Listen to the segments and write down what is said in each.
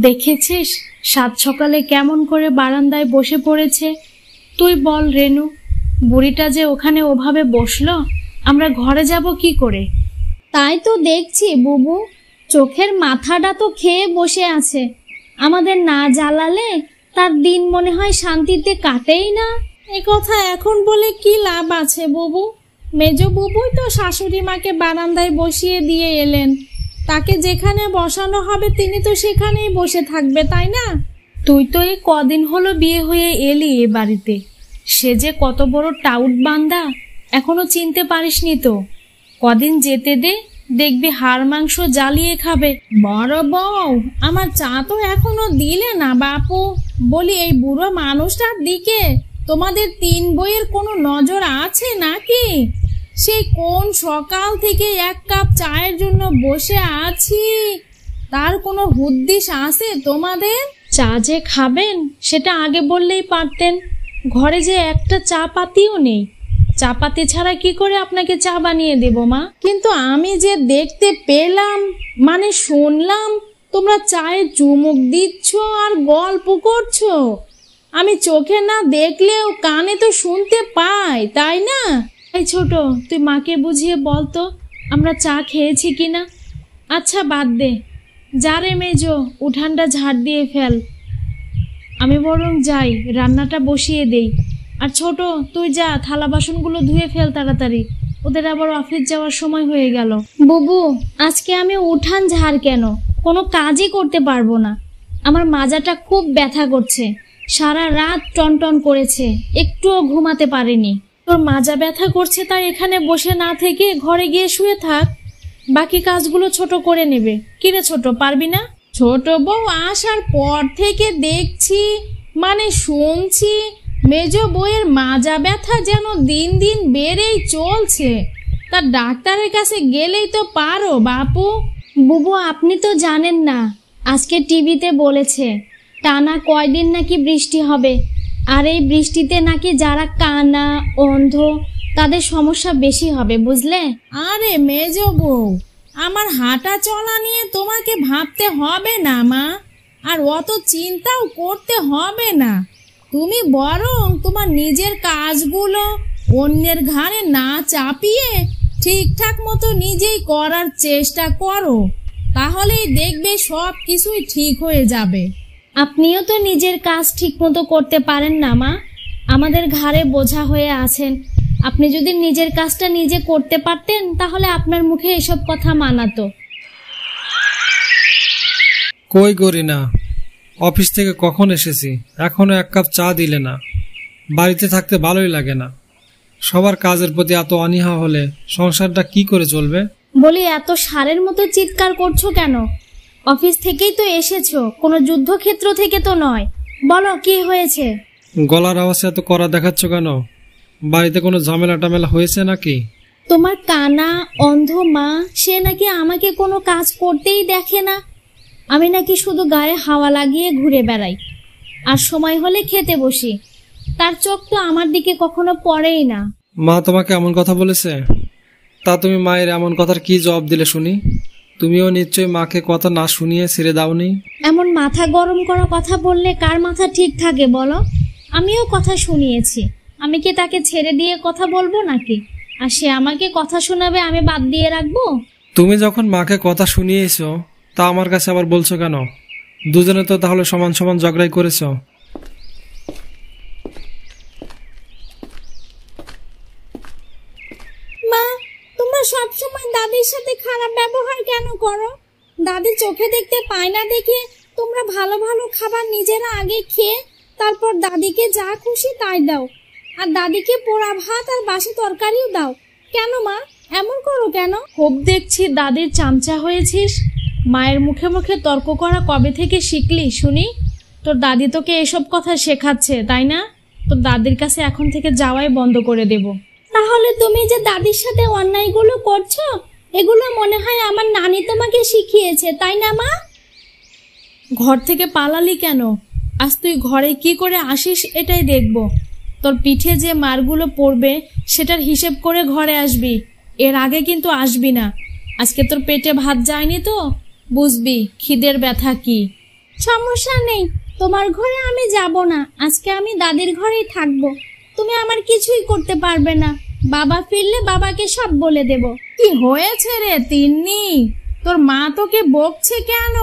দেখেছিস সাত সকালে কেমন করে বারান্দায় বসে পড়েছে। তুই বল রেনু, বুড়িটা যে ওখানে ওভাবে বসলো, আমরা ঘরে যাব কি করে? তাই তো দেখছি বুবু, চোখের মাথাটা তো খেয়ে বসে আছে। আমাদের না জ্বালালে তার দিন মনে হয় শান্তিতে কাটেই না। এ কথা এখন বলে কি লাভ আছে বুবু? মেজ বুবুই তো শাশুড়ি মাকে বারান্দায় বসিয়ে দিয়ে এলেন। তাকে যেখানে বসানো হবে তিনি তো সেখানেই বসে থাকবে, তাই না? তুই তো এই কদিন হলো বিয়ে হয়ে এলি এ বাড়িতে, সে যে কত বড় টাউট বান্দা এখনো চিনতে পারিসনি তো। কদিন যেতে দে, দেখবি হাড় মাংস জ্বালিয়ে খাবে। বড় বউ, আমার চা তো এখনো দিলে না বাপু। বলি, এই বুড়ো মানুষটার দিকে তোমাদের তিন বইয়ের কোনো নজর আছে নাকি? সেই কোন সকাল থেকে এক কাপ চায়ের জন্য বসে আছি, তার কোনো হুদ্দিস আছে তোমাদের? চা যে খাবেন সেটা আগে বললেই পারতেন। ঘরে যে একটা চা পাতিও নেই, চা পাতি ছাড়া কি করে আপনাকে চা বানিয়ে দেব মা? কিন্তু আমি যে দেখতে পেলাম, মানে শুনলাম, তোমরা চায়ে চুমুক দিচ্ছ আর গল্প করছো। আমি চোখে না দেখলেও কানে তো শুনতে পাই, তাই না? এই ছোট, তুই মাকে বুঝিয়ে বল তো আমরা চা খেয়েছি কিনা। আচ্ছা বাদ দে, যা রে মেজো, উঠানটা ঝাড় দিয়ে ফেল। আমি বরং যাই, রান্নাটা বসিয়ে দেই। আর ছোট, তুই যা, থালা বাসনগুলো ধুয়ে ফেল তাড়াতাড়ি, ওদের আবার অফিস যাওয়ার সময় হয়ে গেল। বুবু, আজকে আমি উঠান ঝাড় কেন, কোনো কাজই করতে পারবো না। আমার মাজাটা খুব ব্যথা করছে, সারা রাত টনটন করেছে, একটুও ঘুমাতে পারিনি। তোর মাজা ব্যথা করছে তাই এখানে বসে না থেকে ঘরে গিয়ে শুয়ে থাক, বাকি কাজগুলো ছোট করে নেবে। কিরে ছোট, পারবি না? ছোট বউ আসার পর থেকে দেখছি, মানে শুনছি, মেজ বউয়ের মাজা ব্যথা যেন দিন দিন বেড়েই চলছে। তা ডাক্তারের কাছে গেলেই তো পারো বাপু। বুবু, আপনি তো জানেন না, আজকে টিভিতে বলেছে টানা কয়দিন নাকি বৃষ্টি হবে, আর এই বৃষ্টিতে নাকি যারা কানা অন্ধ তাদের সমস্যা বেশি হবে, বুঝলে? আরে মেজ বউ, আমার হাঁটা চলা নিয়ে তোমাকে ভাবতে হবে না মা, আর অত চিন্তাও করতে হবে না। তুমি বরং তোমার নিজের কাজগুলো অন্যের ঘাড়ে না চাপিয়ে ঠিকঠাক মতো নিজেই করার চেষ্টা করো, তাহলেই দেখবে সব কিছুই ঠিক হয়ে যাবে। আপনিও তো নিজের কাজ ঠিক মতো করতে পারেন না মা, আমাদের ঘাড়ে বোঝা হয়ে আছেন। আপনি যদি নিজের কাজটা নিজে করতে পারতেন তাহলে আপনার মুখে এসব কথা মানাতো। কই করি না, অফিস থেকে কখন এসেছি, এখনো এক কাপ চা দিলে না। বাড়িতে থাকতে ভালোই লাগে না, সবার কাজের প্রতি এত অনীহা হলে সংসারটা কি করে চলবে? বলি, এত সারের মতো চিৎকার করছো কেন? অফিস থেকেই তো এসেছো, কোনো যুদ্ধক্ষেত্র থেকে তো নয়। বলো কি হয়েছে? গলার আওয়াজ এত কড়া দেখাচ্ছ কেন? বাড়িতে কোনো ঝামেলা টামেলা হয়েছে নাকি? তোমার কানা অন্ধ মা, সে নাকি আমাকে কোনো কাজ করতেই দেখে না। আমি নাকি শুধু গায়ে হাওয়া লাগিয়ে ঘুরে বেড়াই, আর সময় হলে খেতে বসি। তার চোখ তো আমার দিকে কখনো পড়েই না। মা তোমাকে এমন কথা বলেছে? তা তুমি মায়ের এমন কথার কি জবাব দিলে শুনি? তুমিও নিশ্চয়ই মাকে কথা না শুনিয়ে ছেড়ে দাওনি। এমন মাথা গরম করা কথা বললে কার মাথা ঠিক থাকে বলো? আমিও কথা শুনিয়েছি, আমি কি তাকে ছেড়ে দিয়ে কথা বলবো নাকি? আর সে আমাকে কথা শোনাবে, আমি বাদ দিয়ে রাখবো? তুমি যখন মাকে কথা শুনিয়েছো, তা আমার কাছে আবার বলছো কেন? দুজনে তো তাহলে সমান সমান ঝগড়াই করেছো। মা, তোমরা সবসময় দাদির সাথে খারাপ ব্যবহার কেন করো? দাদি চোখে দেখতে পায় না দেখে তোমরা ভালো ভালো খাবার নিজেরা আগে খেয়ে তারপর দাদিকে যা খুশি তাই দাও, আর দাদিকে পোড়া ভাত আর বাসি তরকারিও দাও। কেন মা, এমন করো কেন? খুব দেখছি দাদির চামচা হয়েছিস। মায়ের মুখে মুখে তর্ক করা কবে থেকে শিখলি শুনি? তোর দাদি তোকে এসব কথা শেখাচ্ছে, তাই না? তোর দাদির কাছে এখন থেকে যাওয়াই বন্ধ করে দেব। তাহলে তুমি যে দাদির সাথে অন্যায়গুলো করছো, এগুলো মনে হয় আমার নানি তোমাকে শিখিয়েছে, তাই না মা? ঘর থেকে পালালি কেন? আজ তুই ঘরে কি করে আসিস এটাই দেখব। তোর পিঠে যে মারগুলো পড়বে সেটার হিসেব করে ঘরে আসবি, এর আগে কিন্তু আসবি না। আজকে তোর পেটে ভাত যায়নি তো বুঝবি খিদের ব্যথা কি। সমস্যা নেই, তোমার ঘরে আমি যাব না, আজকে আমি দাদির ঘরেই থাকবো। তুমি আমার কিছুই করতে পারবে না, বাবা ফিরলে বাবাকে সব বলে দেব। কি হয়েছে রে তিন্নি, তোর মা তোকে বকছে কেন?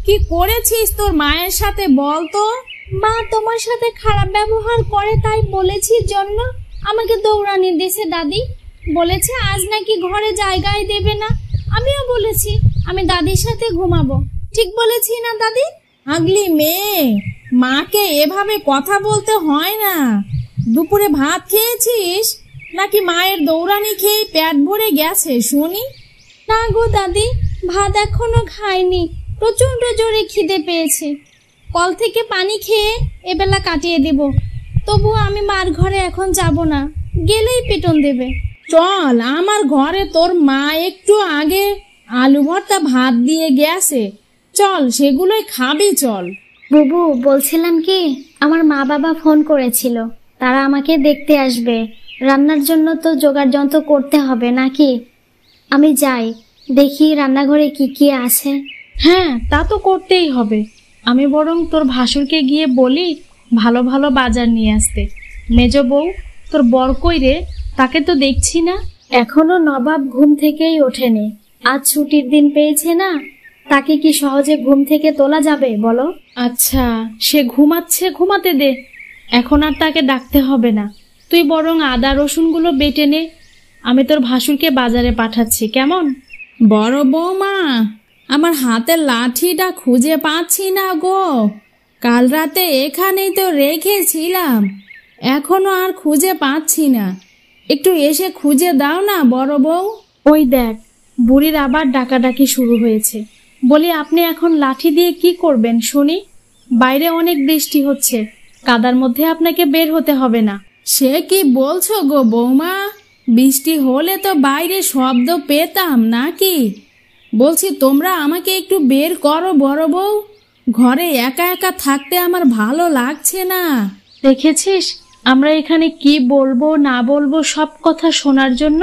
কি করেছিস তোর মায়ের সাথে বল তো? মা তোমার সাথে খারাপ ব্যবহার করে তাই বলেছি জন্য আমাকে দৌড়ানি দিয়েছে দাদি। বলেছে আজ নাকি ঘরে জায়গায় দেবে না। আমিও বলেছি আমি দাদির সাথে ঘুমাবো। ঠিক বলেছি না দাদি? আগলি মেয়ে, মাকে এভাবে কথা বলতে হয় না। দুপুরে ভাত খেয়েছিস নাকি মায়ের দৌড়ানি খেয়ে পেট ভরে গেছে শুনি? না গো দাদি, ভাত এখনো খাইনি, প্রচন্ড জোরে খিদে পেয়েছে। কল থেকে পানি খেয়ে এবেলা কাটিয়ে দেব। তবু আমি মার ঘরে এখন যাব না, গেলেই পিটন দেবে। চল আমার ঘরে, তোর মা একটু আগে আলু ভর্তা ভাত দিয়ে গেছে, চল সেগুলোই খাবি চল। বুবু, বলছিলাম কি, আমার মা বাবা ফোন করেছিল, তারা আমাকে দেখতে আসবে। রান্নার জন্য তো জোগাড় যন্ত্র করতে হবে নাকি? আমি যাই, দেখি রান্নাঘরে কি কি আছে। হ্যাঁ, তা তো করতেই হবে। আমি বরং তোর ভাসুরকে গিয়ে বলি ভালো ভালো বাজার নিয়ে আসতে। মেজ বউ, তোর বর কই রে? তাকে তো দেখছি না। এখনো নবাব ঘুম থেকেই ওঠেনি। আজ ছুটির দিন পেয়েছে না, তাকে কি সহজে ঘুম থেকে তোলা যাবে বলো? আচ্ছা, সে ঘুমাচ্ছে, ঘুমাতে দে, এখন আর তাকে ডাকতে হবে না। তুই বরং আদা রসুনগুলো বেটে নে, আমি তোর ভাসুরকে বাজারে পাঠাচ্ছি, কেমন? বড় বৌমা, আমার হাতের লাঠিটা খুঁজে পাচ্ছি না গো। কাল রাতে এখানেই তো রেখেছিলাম, এখনো আর খুঁজে পাচ্ছি না। একটু এসে খুঁজে দাও না বড় বউ। ওই দেখ, বুড়ির আবার ডাকাডাকি শুরু হয়েছে। বলি, আপনি এখন লাঠি দিয়ে কি করবেন শুনি? বাইরে অনেক বৃষ্টি হচ্ছে, কাদার মধ্যে আপনাকে বের হতে হবে না। সে কি বলছো গো বৌমা? বৃষ্টি হলে তো বাইরে শব্দ পেতাম নাকি? বলছি তোমরা আমাকে একটু বের করো বড় বউ, ঘরে একা একা থাকতে আমার ভালো লাগছে না। দেখেছিস, আমরা এখানে কি বলবো না বলবো সব কথা শোনার জন্য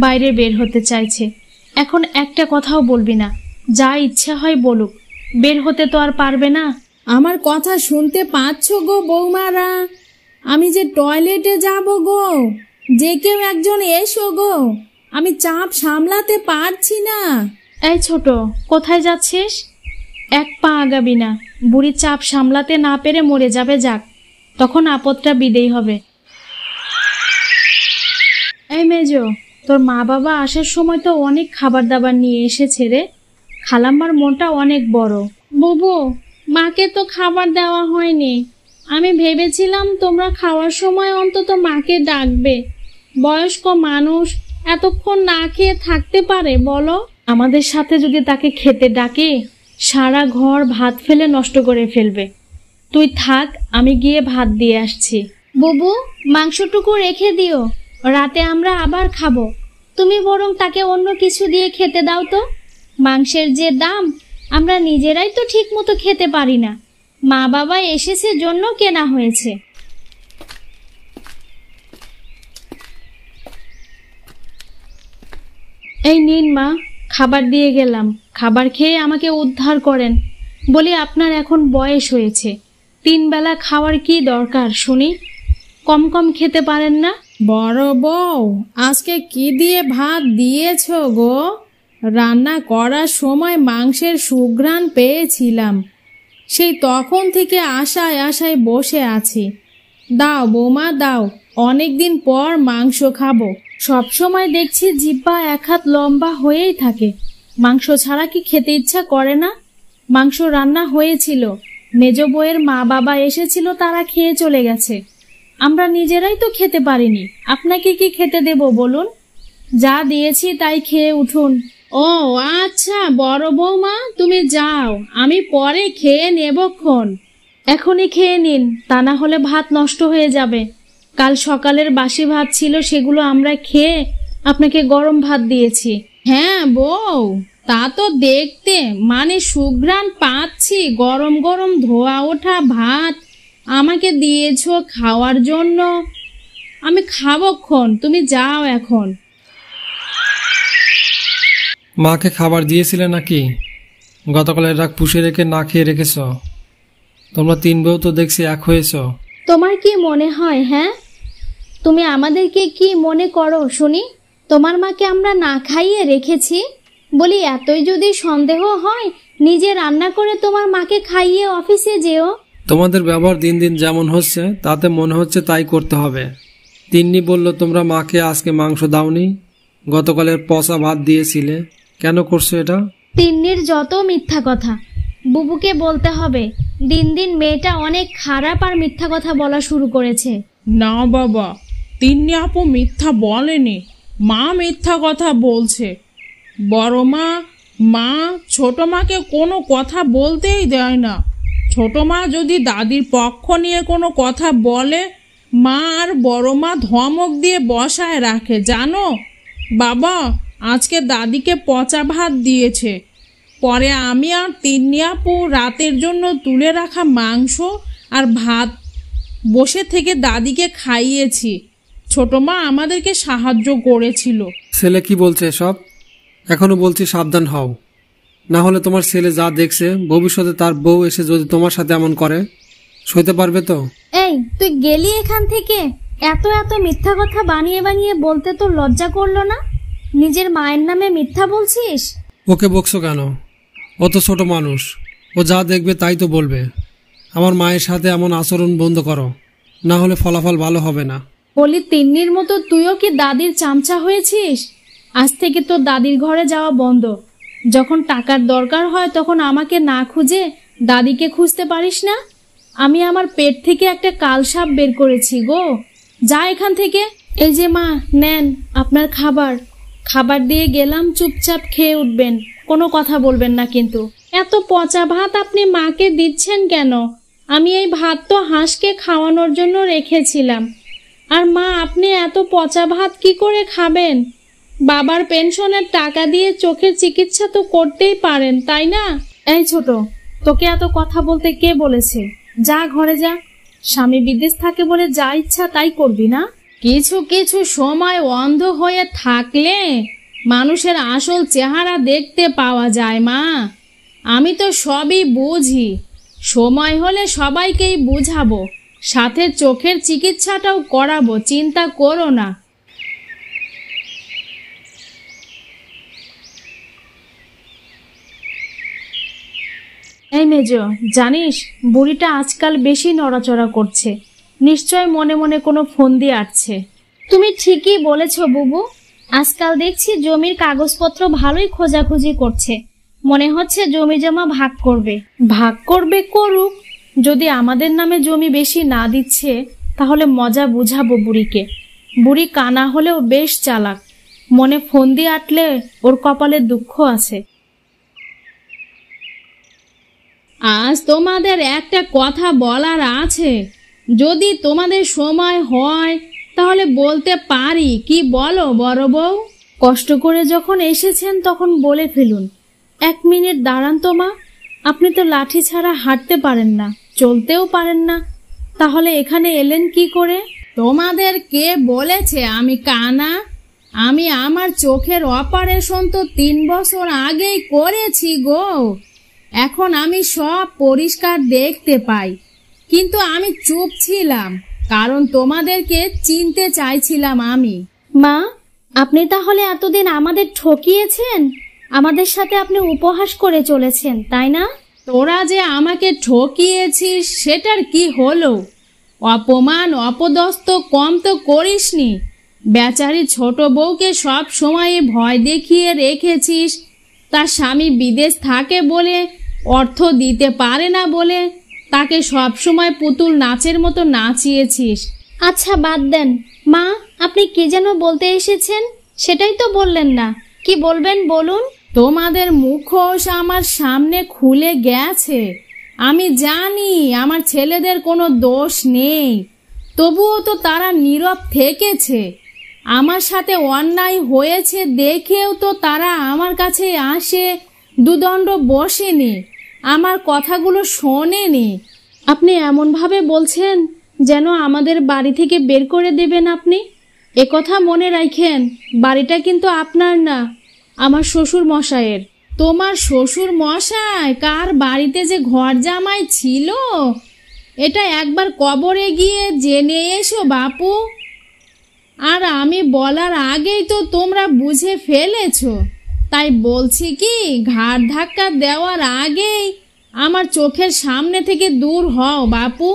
বাইরে বের হতে চাইছে। এখন একটা কথাও বলবি না, যা ইচ্ছা হয় বলুক, বের হতে তো আর পারবে না। আমার কথা শুনতে পাচ্ছ গো বৌমারা? আমি যে টয়লেটে যাব গো, যে কেউ একজন এসো গো, আমি চাপ সামলাতে পারছি না। এই ছোট, কোথায় যাচ্ছিস? এক পা আগাবি না, বুড়ি চাপ সামলাতে না পেরে মরে যাবে, যাক, তখন আপদটা বিদেয় হবে। এই মেজো, তোর মা বাবা আসার সময় তো অনেক খাবার দাবার নিয়ে এসেছে রে। খালাম্মার মনটা অনেক বড়। বুবু, মাকে তো খাবার দেওয়া হয়নি। আমি ভেবেছিলাম তোমরা খাওয়ার সময় অন্তত মাকে ডাকবে। বয়স্ক মানুষ এতক্ষণ না খেয়ে থাকতে পারে বলো? আমাদের সাথে যদি তাকে খেতে ডাকে, সারা ঘর ভাত ফেলে নষ্ট করে ফেলবে। তুই থাক, আমি গিয়ে ভাত দিয়ে আসছি। বুবু, মাংসটুকু রেখে দিও, রাতে আমরা আবার খাবো। তুমি বরং তাকে অন্য কিছু দিয়ে খেতে দাও তো। মাংসের যে দাম, আমরা নিজেরাই তো ঠিক মতো খেতে পারি না। মা বাবা এসেছে জন্য কেনা হয়েছে। এই নিন মা, খাবার দিয়ে গেলাম, খাবার খেয়ে আমাকে উদ্ধার করেন। বলি, আপনার এখন বয়স হয়েছে, 3 বেলা খাওয়ার কি দরকার শুনি? কম কম খেতে পারেন না? বড় বউ, আজকে কি দিয়ে ভাত দিয়েছ গো? রান্না করার সময় মাংসের সুঘ্রাণ পেয়েছিলাম, সেই তখন থেকে আশায় আশায় বসে আছি। দাও বৌমা দাও, অনেকদিন পর মাংস খাবো। সব সময় দেখছি জিহ্বা 1 হাত লম্বা হয়েই থাকে, মাংস ছাড়া কি খেতে ইচ্ছা করে না? মাংস রান্না হয়েছিল, মেজ বউয়ের মা বাবা এসেছিল, তারা খেয়ে চলে গেছে। আমরা নিজেরাই তো খেতে পারিনি, আপনাকে কি খেতে দেব বলুন? যা দিয়েছি তাই খেয়ে উঠুন। ও আচ্ছা বড় বৌমা, তুমি যাও, আমি পরে খেয়ে নেবক্ষণ। এখনই খেয়ে নিন, তা না হলে ভাত নষ্ট হয়ে যাবে। কাল সকালের বাসি ভাত ছিল, সেগুলো আমরা খেয়ে আপনাকে গরম ভাত দিয়েছি। হ্যাঁ বউ, তা তো দেখতে মানে সুঘ্রাণ পাচ্ছি। গরম গরম ধোয়া ওঠা ভাত আমাকে দিয়েছ খাওয়ার জন্য, আমি খাবক্ষণ, তুমি যাও এখন। মাকে খাবার দিয়েছিলে নাকি? গতকালের রাগ পুষে রেখে না খেয়ে রেখেছ? তোমরা 3 বউ তো দেখছি এক হয়েছ। তোমার কি মনে হয়? হ্যাঁ, তুমি আমাদেরকে কি মনে করো শুনি? তোমার মাকে আমরা না খাইয়ে রেখেছি বলি এতই যদি সন্দেহ হয় নিজে রান্না করে তোমার মাকে খাইয়ে অফিসে যেও। তোমাদের ব্যবহার দিন দিন যেমন হচ্ছে তাতে মনে হচ্ছে তাই করতে হবে। তিন্নি বলল তোমরা মাকে আজকে মাংস দাওনি, গতকালের পচা ভাত দিয়েছিলে, কেন করছো এটা? তিন্নির যত মিথ্যা কথা বুবুকে বলতে হবে। দিন দিন মেয়েটা অনেক খারাপ আর মিথ্যা কথা বলা শুরু করেছে। না বাবা, তিন্নি আপু মিথ্যা বলেনি, মা মিথ্যা কথা বলছে। বড় মা ছোট মাকে কোনো কথা বলতেই দেয় না। ছোট মা যদি দাদির পক্ষ নিয়ে কোনো কথা বলে মা আর বড় মা ধমক দিয়ে বসায় রাখে। জানো বাবা, আজকে দাদিকে পচা ভাত দিয়েছে, পরে আমি আর তিন্নি আপু রাতের জন্য তুলে রাখা মাংস আর ভাত বসে থেকে দাদিকে খাইয়েছি। ছোট মা আমাদেরকে সাহায্য করেছিল। ছেলে কি বলছে সব? এখনো বলছি সাবধান হও, না হলে তোমার ছেলে যা দেখছে ভবিষ্যতে তার বউ এসে যদি তোমার সাথে এমন করে সইতে পারবে তো? এই তুই গেলি এখান থেকে? এত এত মিথ্যা কথা বানিয়ে বানিয়ে বলতে তোর লজ্জা করলো না? নিজের মায়ের নামে মিথ্যা বলছিস। ওকে বকছো কেন? ও তো ছোট মানুষ, ও যা দেখবে তাই তো বলবে। আমার মায়ের সাথে এমন আচরণ বন্ধ করো, না হলে ফলাফল ভালো হবে না। বলি তিন্নির মতো তুইও কি দাদির চামচা হয়েছিস? আজ থেকে তোর দাদির ঘরে যাওয়া বন্ধ। যখন টাকার দরকার হয় তখন আমাকে না খুঁজে দাদিকে খুঁজতে পারিস না? আমি আমার পেট থেকে একটা কালসাপ বের করেছি গো। যা এখান থেকে। এই যে মা, নেন আপনার খাবার। খাবার দিয়ে গেলাম, চুপচাপ খেয়ে উঠবেন, কোনো কথা বলবেন না কিন্তু। এত পচা ভাত আপনি মাকে দিচ্ছেন কেন? আমি এই ভাত তো হাঁসকে খাওয়ানোর জন্য রেখেছিলাম। আর মা, আপনি এত পচা ভাত কি করে খাবেন? বাবার পেনশনের টাকা দিয়ে চোখের চিকিৎসা তো করতেই পারেন, তাই না? এই ছোট, তোকে এত কথা বলতে কে বলেছে? যা ঘরে যা। স্বামী বিদেশ থাকে বলে যা ইচ্ছা তাই করবি না? কিছু কিছু সময় অন্ধ হয়ে থাকলে মানুষের আসল চেহারা দেখতে পাওয়া যায় মা। আমি তো সবই বুঝি, সময় হলে সবাইকেই বুঝাবো, সাথে চোখের চিকিৎসাটাও করাবো, চিন্তা করো না। এই মেজো, জানিস বুড়িটা আজকাল বেশি নড়াচড়া করছে, নিশ্চয় মনে মনে কোনো ফোন দিয়ে আসছে। তুমি ঠিকই বলেছ বুবু, আজকাল দেখছি জমির কাগজপত্র ভালোই খোঁজাখুঁজি করছে। মনে হচ্ছে জমি জমা ভাগ করবে। ভাগ করবে, করুক। যদি আমাদের নামে জমি বেশি না দিচ্ছে তাহলে মজা বুঝাবো বুড়িকে। বুড়ি কানা হলেও বেশ চালাক, মনে ফোন দিয়ে আটলে ওর কপালে দুঃখ আছে। আজ তোমাদের একটা কথা বলার আছে, যদি তোমাদের সময় হয় তাহলে বলতে পারি। কি বলো বড় বউ? কষ্ট করে যখন এসেছেন তখন বলে ফেলুন। 1 মিনিট দাঁড়ান তো মা, আপনি তো লাঠি ছাড়া হাঁটতে পারেন না, চলতেও পারেন না, তাহলে এখানে এলেন কি করে? তোমাদের কে বলেছে আমি কানা? আমি আমার চোখের অপারেশন তো 3 বছর আগেই করেছি গো। এখন আমি সব পরিষ্কার দেখতে পাই, কিন্তু আমি চুপ ছিলাম কারণ তোমাদেরকে চিনতে চাইছিলাম আমি। মা, আপনি তাহলে এতদিন আমাদের ঠকিয়েছেন, আমাদের সাথে আপনি উপহাস করে চলেছেন, তাই না? তোরা যে আমাকে ঠকিয়েছিস সেটার কি হলো? অপমান অপদস্থ কম তো করিসনি। বেচারি ছোট বউকে সব সময় ভয় দেখিয়ে রেখেছিস। তার স্বামী বিদেশ থাকে বলে, অর্থ দিতে পারে না বলে তাকে সব সময় পুতুল নাচের মতো নাচিয়েছিস। আচ্ছা বাদ দেন মা, আপনি কি যেন বলতে এসেছেন সেটাই তো বললেন না। কি বলবেন বলুন? তোমাদের মুখোশ আমার সামনে খুলে গেছে। আমি জানি আমার ছেলেদের কোনো দোষ নেই, তবুও তো তারা নীরব থেকেছে। আমার সাথে অন্যায় হয়েছে দেখেও তো তারা আমার কাছে আসে, দুদণ্ড বসেনি, আমার কথাগুলো শোনেনি। আপনি এমনভাবে বলছেন যেন আমাদের বাড়ি থেকে বের করে দেবেন আপনি। একথা মনে রাখেন, বাড়িটা কিন্তু আপনার না, আমার শ্বশুর মশাইয়ের। তোমার শ্বশুর মশাই কার বাড়িতে যে ঘর জামাই ছিল এটা একবার কবরে গিয়ে জেনে এসো বাপু। আর আমি বলার আগেই তো তোমরা বুঝে ফেলেছো, তাই বলছি কি ঘাড় ধাক্কা দেওয়ার আগেই আমার চোখের সামনে থেকে দূর হও বাপু।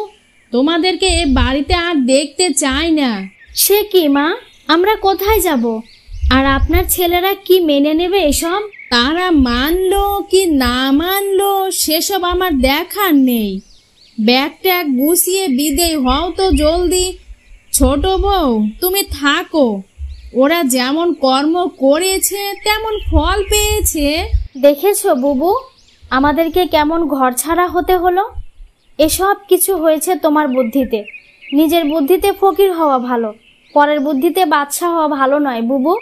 তোমাদেরকে এ বাড়িতে আর দেখতে চাই না। সে কি মা, আমরা কোথায় যাব? আর আপনার ছেলেরা কি মেনে নেবে এসব? তারা মানলো কি না মানলো সেসব আমার দেখার নেই। ব্যাগ ট্যাগ গুছিয়ে বিদেয় হও তো জলদি। ছোট বউ তুমি থাকো, ওরা যেমন কর্ম করেছে তেমন ফল পেয়েছে। দেখেছো বুবু, আমাদেরকে কেমন ঘরছাড়া হতে হলো। এসব কিছু হয়েছে তোমার বুদ্ধিতে। নিজের বুদ্ধিতে ফকির হওয়া ভালো, পরের বুদ্ধিতে বাদশা হওয়া ভালো নয় বুবু।